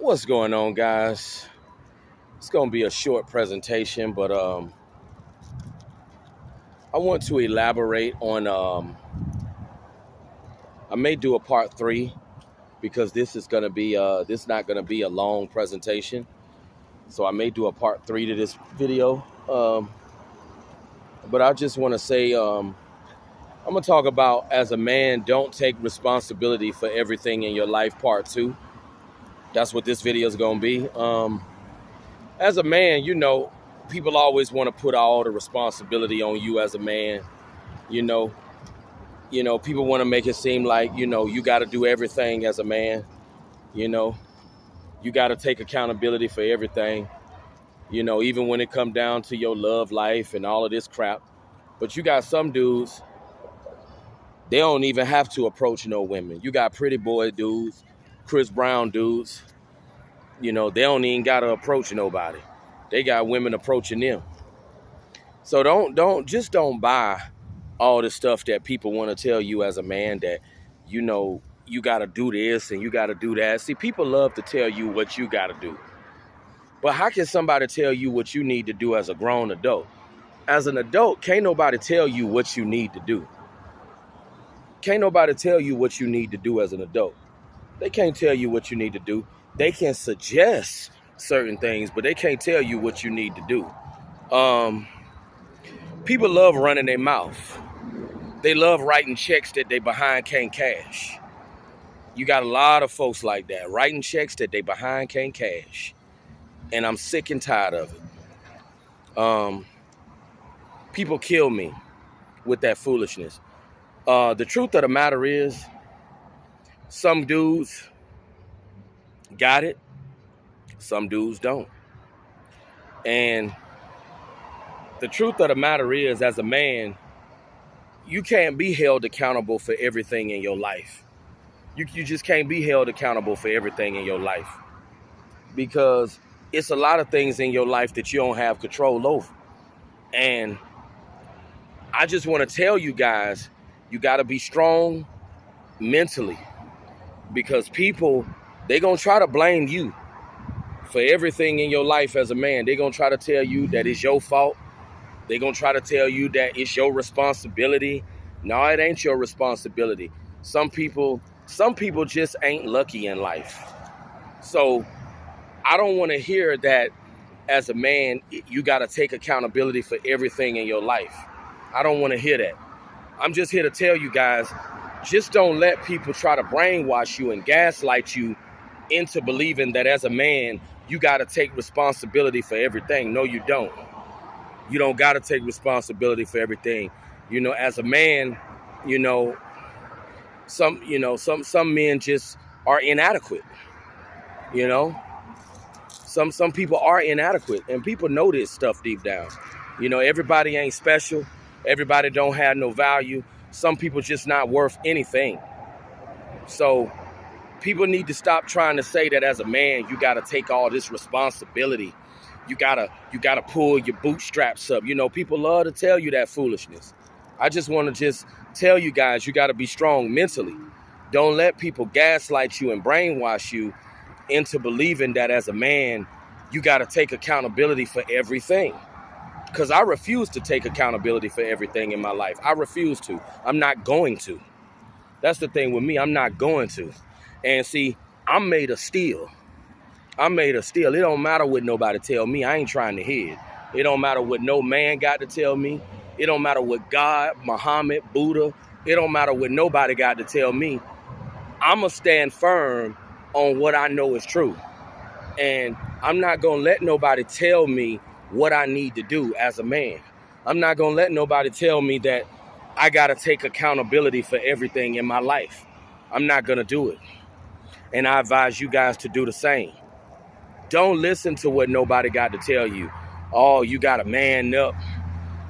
What's going on, guys? It's gonna be a short presentation, but I want to elaborate on. I may do a part three because this is gonna be this not gonna be a long presentation, so I may do a part three to this video. But I just want to say I'm gonna talk about, as a man, don't take responsibility for everything in your life. Part two. That's what this video is gonna be. As a man, people always want to put all the responsibility on you as a man. You know, people want to make it seem like, you got to do everything as a man. You know, you got to take accountability for everything. Even when it come down to your love life and all of this crap. But you got some dudes, they don't even have to approach no women. You got pretty boy dudes, Chris Brown dudes. They don't even got to approach nobody. They got women approaching them. So don't buy all the stuff that people want to tell you as a man, that, you got to do this and you got to do that. See, people love to tell you what you got to do. But how can somebody tell you what you need to do as a grown adult? As an adult, can't nobody tell you what you need to do. Can't nobody tell you what you need to do as an adult. They can't tell you what you need to do. They can suggest certain things, but they can't tell you what you need to do. People love running their mouth. They love writing checks that they behind can't cash. You got a lot of folks like that, writing checks that they behind can't cash. And I'm sick and tired of it. People kill me with that foolishness. The truth of the matter is, some dudes got it, some dudes don't. And the truth of the matter is, as a man, you can't be held accountable for everything in your life. You just can't be held accountable for everything in your life, because it's a lot of things in your life that you don't have control over. And I just want to tell you guys, you got to be strong mentally, because people, they're going to try to blame you for everything in your life as a man. They're going to try to tell you that it's your fault. They're going to try to tell you that it's your responsibility. No, it ain't your responsibility. Some people just ain't lucky in life. So I don't want to hear that as a man, you got to take accountability for everything in your life. I don't want to hear that. I'm just here to tell you guys, just don't let people try to brainwash you and gaslight you into believing that as a man, you got to take responsibility for everything. No, you don't. You don't got to take responsibility for everything. As a man, some men just are inadequate. Some people are inadequate, and people know this stuff deep down. Everybody ain't special. Everybody don't have no value. Some people just not worth anything. So people need to stop trying to say that as a man, you got to take all this responsibility. You gotta pull your bootstraps up. People love to tell you that foolishness. I just want to tell you guys, you got to be strong mentally. Don't let people gaslight you and brainwash you into believing that as a man, you got to take accountability for everything. Because I refuse to take accountability for everything in my life. I refuse to. I'm not going to. That's the thing with me. I'm not going to. And see, I'm made of steel. I'm made of steel. It don't matter what nobody tell me. I ain't trying to hear it. It don't matter what no man got to tell me. It don't matter what God, Muhammad, Buddha, it don't matter what nobody got to tell me. I'm going to stand firm on what I know is true. And I'm not going to let nobody tell me what I need to do as a man. I'm not going to let nobody tell me that I got to take accountability for everything in my life. I'm not going to do it. And I advise you guys to do the same. Don't listen to what nobody got to tell you. Oh, you got to man up.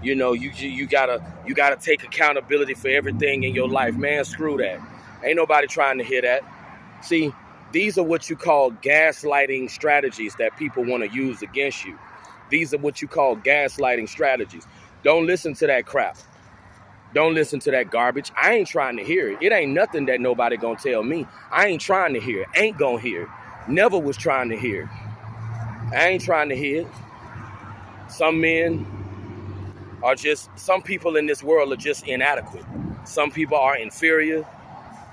You gotta take accountability for everything in your life. Man, screw that. Ain't nobody trying to hear that. See, these are what you call gaslighting strategies that people want to use against you. These are what you call gaslighting strategies. Don't listen to that crap. Don't listen to that garbage. I ain't trying to hear it. It ain't nothing that nobody gonna tell me. I ain't trying to hear it. Ain't gonna hear it. Never was trying to hear it. I ain't trying to hear it. Some men are just, some people in this world are just inadequate. Some people are inferior,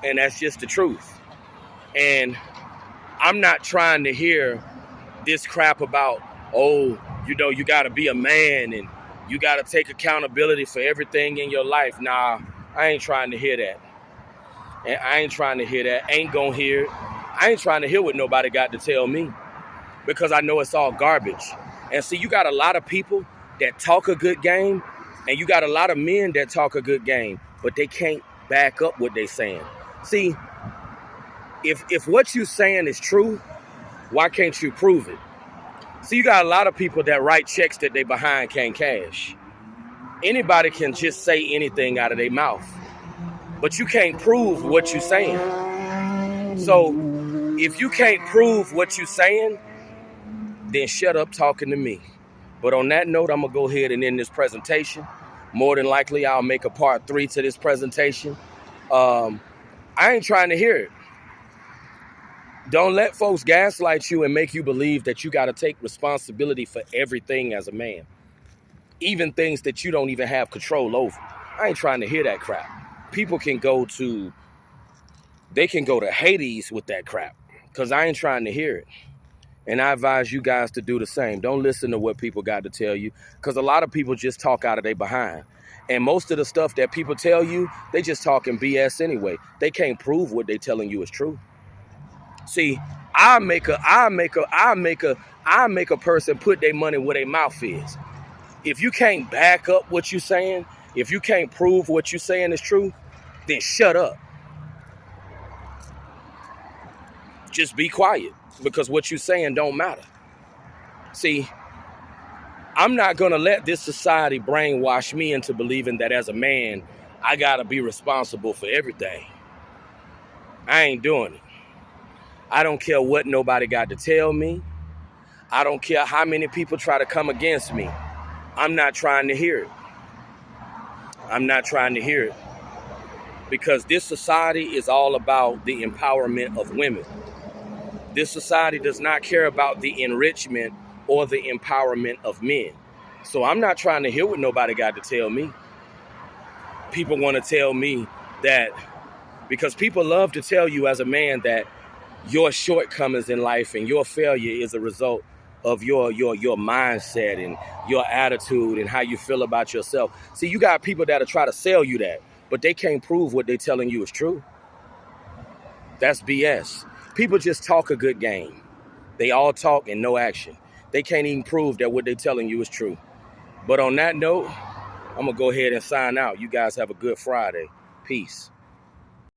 and that's just the truth. And I'm not trying to hear this crap about, oh, you got to be a man and you got to take accountability for everything in your life. Nah, I ain't trying to hear that. And I ain't trying to hear that. Ain't gonna hear it. I ain't trying to hear what nobody got to tell me, because I know it's all garbage. And see, you got a lot of people that talk a good game, and you got a lot of men that talk a good game, but they can't back up what they saying. See, if what you saying is true, why can't you prove it? See, you got a lot of people that write checks that they behind can't cash. Anybody can just say anything out of their mouth, but you can't prove what you're saying. So if you can't prove what you're saying, then shut up talking to me. But on that note, I'm going to go ahead and end this presentation. More than likely, I'll make a part 3 to this presentation. I ain't trying to hear it. Don't let folks gaslight you and make you believe that you got to take responsibility for everything as a man. Even things that you don't even have control over. I ain't trying to hear that crap. People can go to Hades with that crap, because I ain't trying to hear it. And I advise you guys to do the same. Don't listen to what people got to tell you, because a lot of people just talk out of their behind. And most of the stuff that people tell you, they just talking BS anyway. They can't prove what they telling you is true. See, I make a person put their money where their mouth is. If you can't back up what you're saying, if you can't prove what you're saying is true, then shut up. Just be quiet, because what you're saying don't matter. See, I'm not going to let this society brainwash me into believing that as a man, I got to be responsible for everything. I ain't doing it. I don't care what nobody got to tell me. I don't care how many people try to come against me. I'm not trying to hear it. I'm not trying to hear it. Because this society is all about the empowerment of women. This society does not care about the enrichment or the empowerment of men. So I'm not trying to hear what nobody got to tell me. People want to tell me that, because people love to tell you as a man that your shortcomings in life and your failure is a result of your mindset and your attitude and how you feel about yourself. See, you got people that'll try to sell you that, but they can't prove what they're telling you is true. That's BS. People just talk a good game. They all talk and no action. They can't even prove that what they're telling you is true. But on that note, I'm going to go ahead and sign out. You guys have a good Friday. Peace.